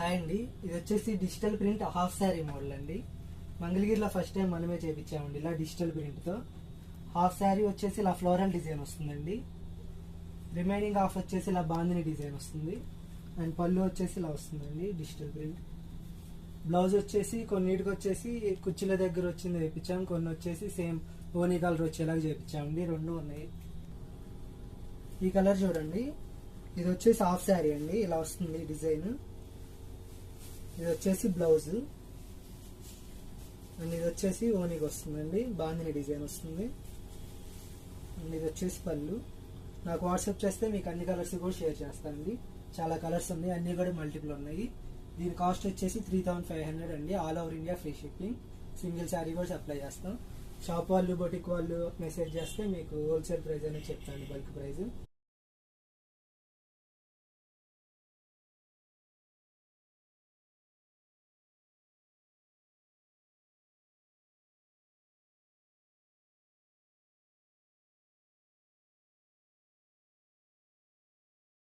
Hi అండి, ఇది వచ్చేసి digital print half sari model అండి. మంగళగిరిలో ఫస్ట్ టైం మనమే చేయించామండి ఇలా డిజిటల్ ప్రింట్తో. హాఫ్ శారీ వచ్చేసి ఇలా ఫ్లోరల్ డిజైన్ వస్తుందండి. రిమైనింగ్ హాఫ్ వచ్చేసి ఇలా బాందిని డిజైన్ వస్తుంది. అండ్ పళ్ళు వచ్చేసి ఇలా వస్తుందండి డిజిటల్ ప్రింట్. బ్లౌజ్ వచ్చేసి కొన్నిటికి వచ్చేసి కుర్చీల దగ్గర వచ్చింది వేయించాం, కొన్ని వచ్చేసి సేమ్ ఓనీ కలర్ వచ్చేలాగా చేయించామండి. రెండు ఉన్నాయి. ఈ కలర్ చూడండి, ఇది వచ్చేసి హాఫ్ శారీ అండి, ఇలా వస్తుంది డిజైన్. ఇది వచ్చేసి బ్లౌజ్ అండ్ ఇది వచ్చేసి ఓనీకి వస్తుందండి, బాందిని డిజైన్ వస్తుంది. అండ్ ఇది వచ్చేసి పళ్ళు. నాకు వాట్సాప్ చేస్తే మీకు అన్ని కలర్స్ కూడా షేర్ చేస్తానండి. చాలా కలర్స్ ఉన్నాయి, అన్ని కూడా మల్టిపుల్ ఉన్నాయి. దీని కాస్ట్ వచ్చేసి 3500 అండి. All over India free shipping. Single sari కూడా సప్లై చేస్తాం. షాప్ వాళ్ళు బొటిక్ వాళ్ళు మెసేజ్ చేస్తే మీకు హోల్సేల్ ప్రైస్ అనేది చెప్తాను, బల్క్ ప్రైస్.